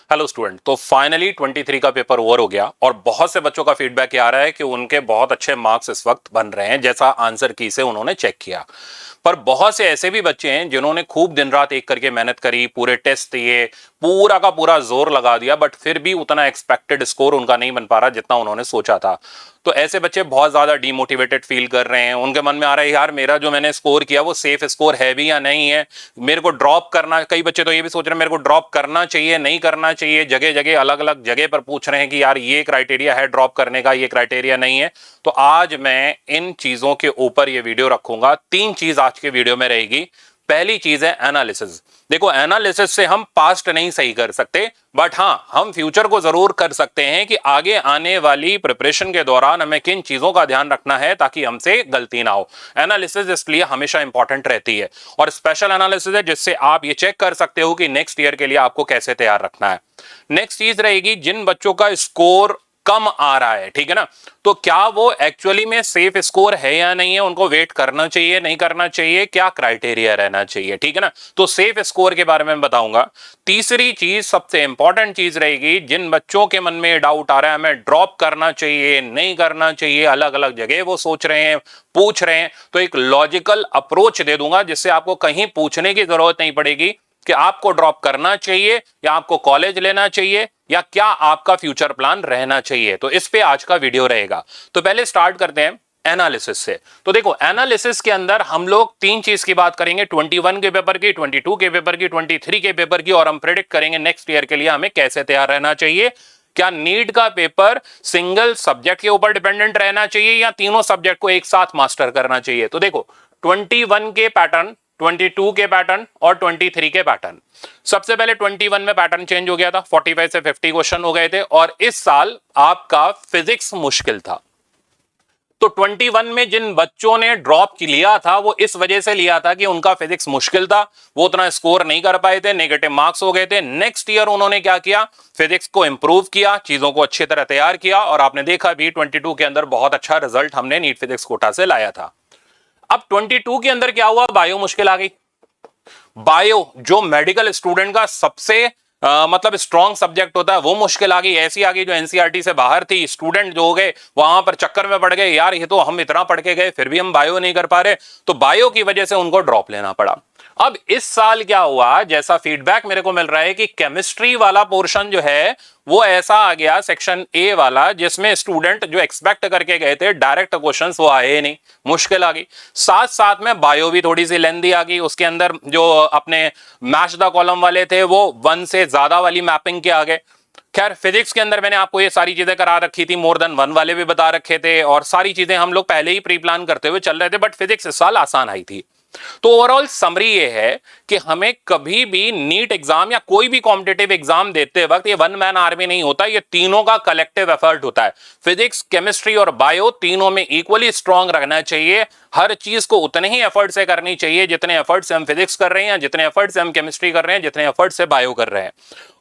Hello student. तो finally 23 का paper over हो गया और बहुत से बच्चों का फीडबैक आ रहा है कि उनके बहुत अच्छे मार्क्स इस वक्त बन रहे हैं जैसा आंसर की से उन्होंने चेक किया। पर बहुत से ऐसे भी बच्चे हैं जिन्होंने खूब दिन रात एक करके मेहनत करी, पूरे टेस्ट दिए, पूरा का पूरा जोर लगा दिया, बट फिर भी उतना एक्सपेक्टेड स्कोर उनका नहीं बन पा रहा जितना उन्होंने सोचा था। तो ऐसे बच्चे बहुत ज्यादा डीमोटिवेटेड फील कर रहे हैं। उनके मन में आ रहा है यार मेरा जो मैंने स्कोर किया वो सेफ स्कोर है भी या नहीं है, मेरे को ड्रॉप करना। कई बच्चे तो ये भी सोच रहे हैं मेरे को ड्रॉप करना चाहिए नहीं करना चाहिए। जगह जगह अलग अलग जगह पर पूछ रहे हैं कि यार ये क्राइटेरिया है ड्रॉप करने का, ये क्राइटेरिया नहीं है। तो आज मैं इन चीजों के ऊपर ये वीडियो रखूंगा। 3 चीज आज के वीडियो में रहेगी। पहली चीज है एनालिसिस। देखो, एनालिसिस से हम पास्ट नहीं सही कर सकते, बट हां हम फ्यूचर को जरूर कर सकते हैं कि आगे आने वाली प्रिपरेशन के दौरान हमें किन चीजों का ध्यान रखना है ताकि हमसे गलती ना हो। एनालिसिस इसलिए हमेशा इंपॉर्टेंट रहती है और स्पेशल एनालिसिस है जिससे आप ये चेक कर सकते हो कि नेक्स्ट ईयर के लिए आपको कैसे तैयार रखना है। नेक्स्ट चीज रहेगी जिन बच्चों का स्कोर कम आ रहा है, ठीक है ना, तो क्या वो एक्चुअली में सेफ स्कोर है या नहीं है, उनको वेट करना चाहिए नहीं करना चाहिए, क्या क्राइटेरिया रहना चाहिए, ठीक है ना। तो सेफ स्कोर के बारे में बताऊंगा। तीसरी चीज, सबसे इंपॉर्टेंट चीज रहेगी, जिन बच्चों के मन में डाउट आ रहा है हमें ड्रॉप करना चाहिए नहीं करना चाहिए, अलग अलग जगह वो सोच रहे हैं पूछ रहे हैं, तो एक लॉजिकल अप्रोच दे दूंगा जिससे आपको कहीं पूछने की जरूरत नहीं पड़ेगी कि आपको ड्रॉप करना चाहिए या आपको कॉलेज लेना चाहिए या क्या आपका फ्यूचर प्लान रहना चाहिए। तो इस पे आज का वीडियो रहेगा। तो पहले स्टार्ट करते हैं एनालिसिस से। तो देखो, एनालिसिस के अंदर हम लोग 3 चीज की बात करेंगे, 21 के पेपर की, 22 के पेपर की, 23 के पेपर की, और हम प्रेडिक्ट करेंगे नेक्स्ट ईयर के लिए हमें कैसे तैयार रहना चाहिए। क्या नीट का पेपर सिंगल सब्जेक्ट के ऊपर डिपेंडेंट रहना चाहिए या तीनों सब्जेक्ट को एक साथ मास्टर करना चाहिए। तो देखो, 21 के पैटर्न, 22 के पैटर्न और 23 के पैटर्न। सबसे पहले 21 में पैटर्न चेंज हो गया था, 45 से 50 क्वेश्चन हो गए थे और इस साल आपका फिजिक्स मुश्किल था। तो 21 में जिन बच्चों ने ड्रॉप लिया था वो इस वजह से लिया था कि उनका फिजिक्स मुश्किल था, वो उतना स्कोर नहीं कर पाए थे, नेगेटिव मार्क्स हो गए थे। नेक्स्ट ईयर उन्होंने क्या किया, फिजिक्स को इंप्रूव किया, चीजों को अच्छी तरह तैयार किया और आपने देखा भी 22 के अंदर बहुत अच्छा रिजल्ट हमने नीट फिजिक्स कोटा से लाया था। अब 22 के अंदर क्या हुआ, बायो मुश्किल आ गई। बायो जो मेडिकल स्टूडेंट का सबसे मतलब स्ट्रॉन्ग सब्जेक्ट होता है वो मुश्किल आ गई, ऐसी आ गई जो एनसीईआरटी से बाहर थी। स्टूडेंट जो हो गए वहां पर चक्कर में पड़ गए, यार ये तो हम इतना पढ़ के गए फिर भी हम बायो नहीं कर पा रहे, तो बायो की वजह से उनको ड्रॉप लेना पड़ा। अब इस साल क्या हुआ, जैसा फीडबैक मेरे को मिल रहा है कि केमिस्ट्री वाला पोर्शन जो है वो ऐसा आ गया सेक्शन ए वाला जिसमें स्टूडेंट जो एक्सपेक्ट करके गए थे डायरेक्ट क्वेश्चंस वो आए नहीं, मुश्किल आ गई। साथ साथ में बायो भी थोड़ी सी लेंदी आ गई, उसके अंदर जो अपने मैच द कॉलम वाले थे वो 1 से ज्यादा वाली मैपिंग के आ गए। खैर, फिजिक्स के अंदर मैंने आपको ये सारी चीजें करा रखी थी, मोर देन 1 वाले भी बता रखे थे और सारी चीजें हम लोग पहले ही प्री प्लान करते हुए चल रहे थे, बट फिजिक्स इस साल आसान आई थी। तो ओवरऑल समरी ये है कि हमें कभी भी नीट एग्जाम या कोई भी कॉम्पिटिटिव एग्जाम देते वक्त ये वन मैन आर्मी नहीं होता, ये तीनों का कलेक्टिव एफर्ट होता है। फिजिक्स, केमिस्ट्री और बायो तीनों में इक्वली स्ट्रांग रहना चाहिए। हर चीज को उतने ही एफर्ट से करनी चाहिए जितने एफर्ट से हम फिजिक्स कर रहे हैं, जितने एफर्ट से हम केमिस्ट्री कर रहे हैं, जितने एफर्ट से बायो कर रहे हैं।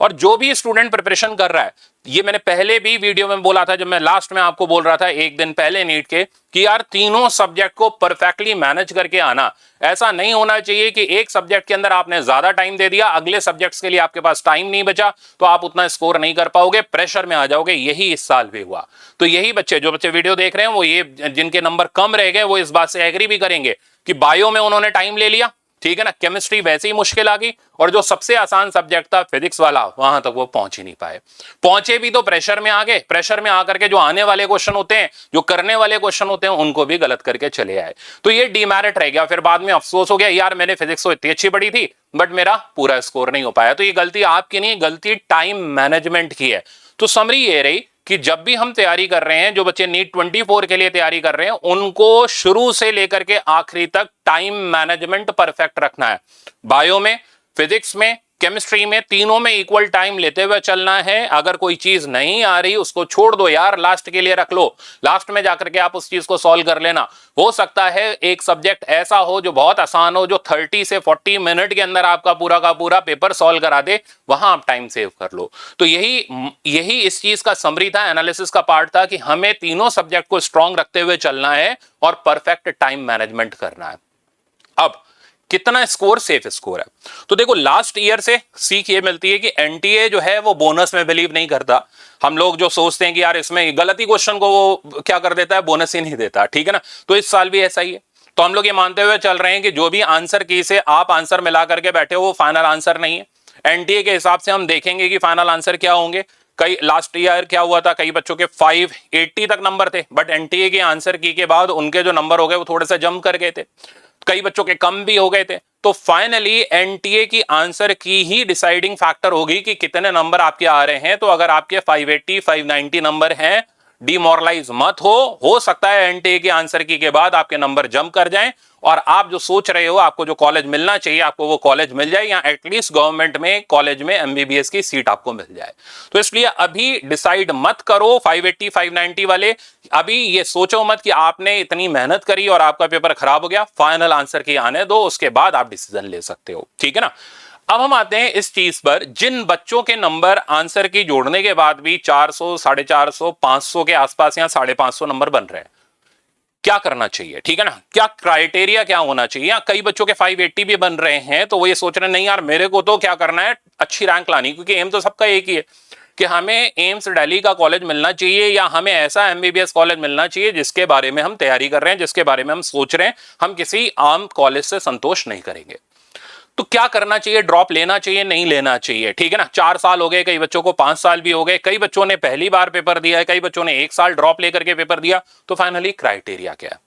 और जो भी स्टूडेंट प्रिपरेशन कर रहा है, ये मैंने पहले भी वीडियो में बोला था, जब मैं लास्ट में आपको बोल रहा था एक दिन पहले नीट के, कि यार तीनों सब्जेक्ट को परफेक्टली मैनेज करके आना। ऐसा नहीं होना चाहिए कि एक सब्जेक्ट के अंदर आपने ज्यादा टाइम दे दिया, अगले सब्जेक्ट्स के लिए आपके पास टाइम नहीं बचा, तो आप उतना स्कोर नहीं कर पाओगे, प्रेशर में आ जाओगे। यही इस साल भी हुआ। तो यही बच्चे, जो बच्चे वीडियो देख रहे हैं, वो ये जिनके नंबर कम रह गए वो इस बात से एग्री भी करेंगे कि बायो में उन्होंने टाइम ले लिया, ठीक है ना, केमिस्ट्री वैसे ही मुश्किल आ गई और जो सबसे आसान सब्जेक्ट था फिजिक्स वाला, वहां तक वो पहुंच ही नहीं पाए। पहुंचे भी तो प्रेशर में आ गए, प्रेशर में आकर के जो आने वाले क्वेश्चन होते हैं, जो करने वाले क्वेश्चन होते हैं, उनको भी गलत करके चले आए। तो ये डीमेरिट रह गया। फिर बाद में अफसोस हो गया, यार मैंने फिजिक्स तो इतनी अच्छी पढ़ी थी बट मेरा पूरा स्कोर नहीं हो पाया। तो ये गलती आपकी नहीं, गलती टाइम मैनेजमेंट की है। तो समरी ये रही कि जब भी हम तैयारी कर रहे हैं, जो बच्चे नीट 24 के लिए तैयारी कर रहे हैं, उनको शुरू से लेकर के आखिरी तक टाइम मैनेजमेंट परफेक्ट रखना है। बायो में, फिजिक्स में, केमिस्ट्री में, तीनों में इक्वल टाइम लेते हुए चलना है। अगर कोई चीज नहीं आ रही उसको छोड़ दो यार, लास्ट के लिए रख लो, लास्ट में जाकर के आप उस चीज को सॉल्व कर लेना। हो सकता है एक सब्जेक्ट ऐसा हो जो बहुत आसान हो, जो 30 से 40 मिनट के अंदर आपका पूरा का पूरा पेपर सॉल्व करा दे, वहां आप टाइम सेव कर लो। तो यही इस चीज का समरी था, एनालिसिस का पार्ट था कि हमें तीनों सब्जेक्ट को स्ट्रांग रखते हुए चलना है और परफेक्ट टाइम मैनेजमेंट करना है। अब कितना स्कोर सेफ स्कोर है। तो देखो लास्ट ईयर से सीख ये मिलती है कि एनटीए जो है वो बोनस में बिलीव नहीं करता। हम लोग जो सोचते हैं कि यार इसमें गलती क्वेश्चन को वो क्या कर देता है, बोनस ही नहीं देता, ठीक है ना। तो इस साल भी ऐसा ही है। तो हम लोग ये मानते हुए चल रहे हैं कि जो भी आंसर की से आप आंसर मिला करके बैठे हो वो फाइनल आंसर नहीं है। एनटीए के हिसाब से हम देखेंगे कि फाइनल आंसर क्या होंगे। कई लास्ट ईयर क्या हुआ था, कई बच्चों के 580 तक नंबर थे, बट एनटीए के आंसर की के बाद उनके जो नंबर हो गए वो थोड़े से जंप कर गए थे, कई बच्चों के कम भी हो गए थे। तो फाइनली एनटीए की आंसर की ही डिसाइडिंग फैक्टर होगी कि कितने नंबर आपके आ रहे हैं। तो अगर आपके 580 590 नंबर हैं, डिमोरलाइज मत हो सकता है एनटीए के आंसर की के बाद आपके नंबर जंप कर जाएं और आप जो सोच रहे हो आपको जो कॉलेज मिलना चाहिए आपको वो कॉलेज मिल जाए, या एटलीस्ट गवर्नमेंट में कॉलेज में एमबीबीएस की सीट आपको मिल जाए। तो इसलिए अभी डिसाइड मत करो 580 590 वाले, अभी ये सोचो मत कि आपने इतनी मेहनत करी और आपका पेपर खराब हो गया। फाइनल आंसर की आने दो, उसके बाद आप डिसीजन ले सकते हो, ठीक है ना। अब हम आते हैं इस चीज पर, जिन बच्चों के नंबर आंसर की जोड़ने के बाद भी 400 450 500 के आसपास या 550 नंबर बन रहे हैं, क्या करना चाहिए, ठीक है ना। क्या क्राइटेरिया क्या होना चाहिए। कई बच्चों के 580 भी बन रहे हैं तो वो ये सोच रहे हैं नहीं यार मेरे को तो क्या करना है, अच्छी रैंक लानी, क्योंकि एम तो सबका एक ही है कि हमें एम्स दिल्ली का कॉलेज मिलना चाहिए या हमें ऐसा एमबीबीएस कॉलेज मिलना चाहिए जिसके बारे में हम तैयारी कर रहे हैं, जिसके बारे में हम सोच रहे हैं। हम किसी आम कॉलेज से संतोष नहीं करेंगे। तो क्या करना चाहिए, ड्रॉप लेना चाहिए नहीं लेना चाहिए, ठीक है ना। 4 साल हो गए, कई बच्चों को 5 साल भी हो गए, कई बच्चों ने पहली बार पेपर दिया है, कई बच्चों ने 1 साल ड्रॉप लेकर के पेपर दिया। तो फाइनली क्राइटेरिया क्या है।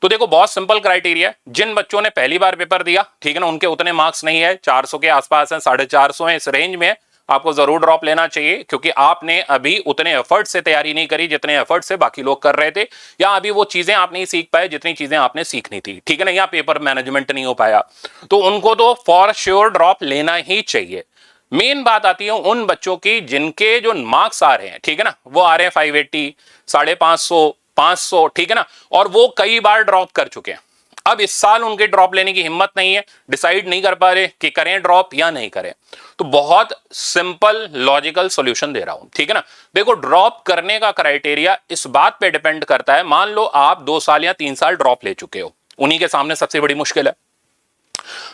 तो देखो बहुत सिंपल क्राइटेरिया, जिन बच्चों ने पहली बार पेपर दिया, ठीक है ना, उनके उतने मार्क्स नहीं है, 400 के आसपास है, 450 है, इस रेंज में आपको जरूर ड्रॉप लेना चाहिए, क्योंकि आपने अभी उतने एफर्ट से तैयारी नहीं करी जितने एफर्ट से बाकी लोग कर रहे थे, या अभी वो चीजें आप नहीं सीख पाए जितनी चीजें आपने सीखनी थी, ठीक है ना, या पेपर मैनेजमेंट नहीं हो पाया। तो उनको तो फॉर श्योर ड्रॉप लेना ही चाहिए। मेन बात आती है उन बच्चों की जिनके जो मार्क्स आ रहे हैं, ठीक है ना, वो आ रहे हैं 580 550 500, ठीक है ना, और वो कई बार ड्रॉप कर चुके हैं। अब इस साल उनके ड्रॉप लेने की हिम्मत नहीं है, डिसाइड नहीं कर पा रहे कि करें ड्रॉप या नहीं करें। तो बहुत सिंपल लॉजिकल सॉल्यूशन दे रहा हूं, ठीक है ना। देखो ड्रॉप करने का क्राइटेरिया इस बात पे डिपेंड करता है, मान लो आप 2 साल या 3 साल ड्रॉप ले चुके हो, उन्हीं के सामने सबसे बड़ी मुश्किल है।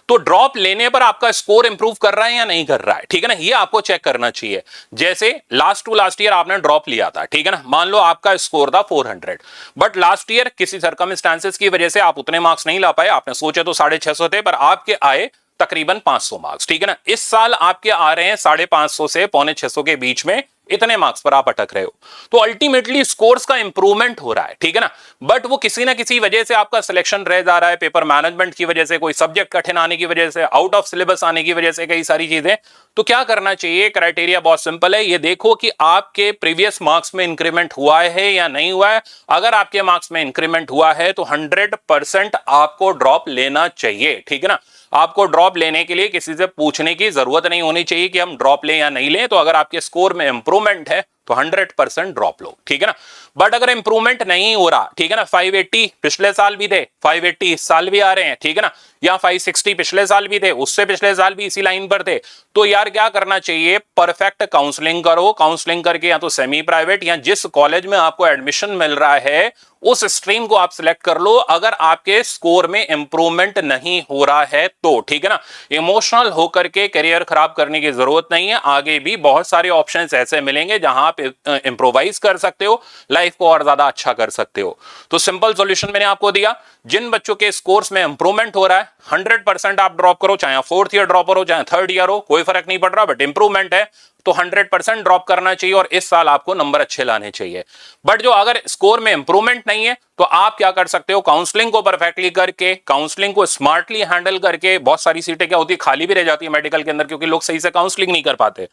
तो ड्रॉप लेने पर आपका स्कोर इंप्रूव कर रहा है या नहीं कर रहा है, ठीक है ना, ये आपको चेक करना चाहिए। जैसे लास्ट टू लास्ट ईयर आपने ड्रॉप लिया था, ठीक है ना, मान लो आपका स्कोर था 400, बट लास्ट ईयर किसी सर्कमस्टांसेस की वजह से आप उतने मार्क्स नहीं ला पाए, आपने सोचे तो 650 थे पर आपके आए तकरीबन 500 मार्क्स, ठीक है ना। इस साल आपके आ रहे हैं 550 से 650 के बीच में, इतने मार्क्स पर आप अटक रहे हो। तो अल्टीमेटली स्कोर्स का इंप्रूवमेंट हो रहा है, ठीक है ना, बट वो किसी ना किसी वजह से आपका सिलेक्शन रह जा रहा है, पेपर मैनेजमेंट की वजह से, कोई सब्जेक्ट कठिन आने की वजह से, आउट ऑफ सिलेबस आने की वजह से, कई सारी चीजें। तो क्या करना चाहिए, क्राइटेरिया बहुत सिंपल है, ये देखो कि आपके प्रीवियस मार्क्स में इंक्रीमेंट हुआ है या नहीं हुआ है। अगर आपके मार्क्स में इंक्रीमेंट हुआ है तो 100% आपको ड्रॉप लेना चाहिए, ठीक है ना। आपको ड्रॉप लेने के लिए किसी से पूछने की जरूरत नहीं होनी चाहिए कि हम ड्रॉप लें या नहीं लें। तो अगर आपके स्कोर में इंप्रूवमेंट है तो 100% ड्रॉप लो, ठीक है ना। बट अगर इंप्रूवमेंट नहीं हो रहा, ठीक है ना, 580 पिछले साल भी थे, 580 इस साल भी आ रहे हैं, ठीक है ना, या 560 पिछले साल भी थे, उससे पिछले साल भी इसी लाइन पर थे, तो यार क्या करना चाहिए, परफेक्ट काउंसलिंग करो। काउंसलिंग करके या तो सेमी प्राइवेट या जिस कॉलेज में आपको एडमिशन मिल रहा है उस स्ट्रीम को आप सिलेक्ट कर लो, अगर आपके स्कोर में इंप्रूवमेंट नहीं हो रहा है तो, ठीक है ना। इमोशनल होकर के करियर खराब करने की जरूरत नहीं है, आगे भी बहुत सारे ऑप्शंस ऐसे मिलेंगे जहां आप इंप्रोवाइज कर सकते हो, लाइफ को और ज्यादा अच्छा कर सकते हो। तो सिंपल सॉल्यूशन मैंने आपको दिया, जिन बच्चों के स्कोर्स में इंप्रूवमेंट हो रहा है 100% आप ड्रॉप करो, चाहे 4th ईयर ड्रॉपर हो चाहे 3rd ईयर हो, कोई फर्क नहीं पड़ रहा, बट इंप्रूवमेंट है तो 100% ड्रॉप करना चाहिए और इस साल आपको नंबर अच्छे लाने चाहिए। बट जो अगर स्कोर में इंप्रूवमेंट नहीं है तो आप क्या कर सकते हो, काउंसलिंग को परफेक्टली करके, काउंसलिंग को स्मार्टली हैंडल करके, बहुत सारी सीटें क्या होती है खाली भी रह जाती है मेडिकल के अंदर क्योंकि लोग सही से काउंसलिंग नहीं कर पाते,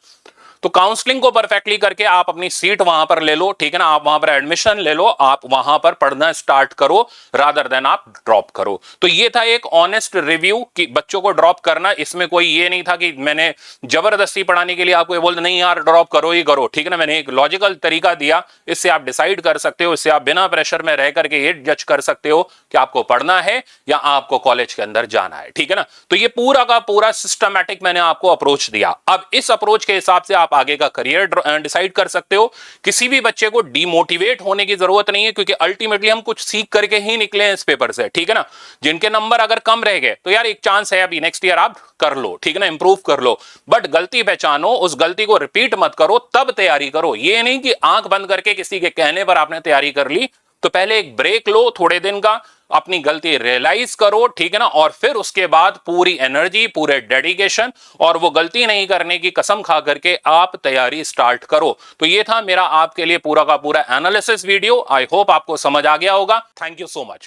तो काउंसलिंग को परफेक्टली करके आप अपनी सीट वहां पर ले लो, ठीक है ना, आप वहां पर एडमिशन ले लो, आप वहां पर पढ़ना स्टार्ट करो रादर देन आप ड्रॉप करो। तो ये था एक ऑनेस्ट रिव्यू कि बच्चों को ड्रॉप करना, इसमें कोई ये नहीं था कि मैंने जबरदस्ती पढ़ाने के लिए आपको ये बोल नहीं यार ड्रॉप करो ही करो, ठीक है ना, मैंने एक लॉजिकल तरीका दिया, इससे आप डिसाइड कर सकते हो, इससे आप बिना प्रेशर में रह करके ये जज कर सकते हो कि आपको पढ़ना है या आपको कॉलेज के अंदर जाना है, ठीक है ना। तो ये पूरा का पूरा सिस्टमैटिक मैंने आपको अप्रोच दिया। अब इस अप्रोच के हिसाब से आप आप आगे का करियर डिसाइड कर सकते हो। किसी भी बच्चे को डिमोटिवेट होने की जरूरत नहीं है, क्योंकि अल्टीमेटली हम कुछ सीख करके ही निकले हैं इस पेपर से, ठीक है ना। जिनके नंबर अगर कम रह गए तो यार एक चांस है, अभी नेक्स्ट ईयर आप कर लो, ठीक है ना, इंप्रूव कर लो, बट गलती पहचानो, उस गलती को रिपीट मत करो, तब तैयारी करो। ये नहीं कि आंख बंद करके किसी के कहने पर आपने तैयारी कर ली। तो पहले एक ब्रेक लो थोड़े दिन का, अपनी गलती रियलाइज करो, ठीक है ना, और फिर उसके बाद पूरी एनर्जी, पूरे डेडिकेशन और वो गलती नहीं करने की कसम खा करके आप तैयारी स्टार्ट करो। तो ये था मेरा आपके लिए पूरा का पूरा एनालिसिस वीडियो। आई होप आपको समझ आ गया होगा। Thank you so much.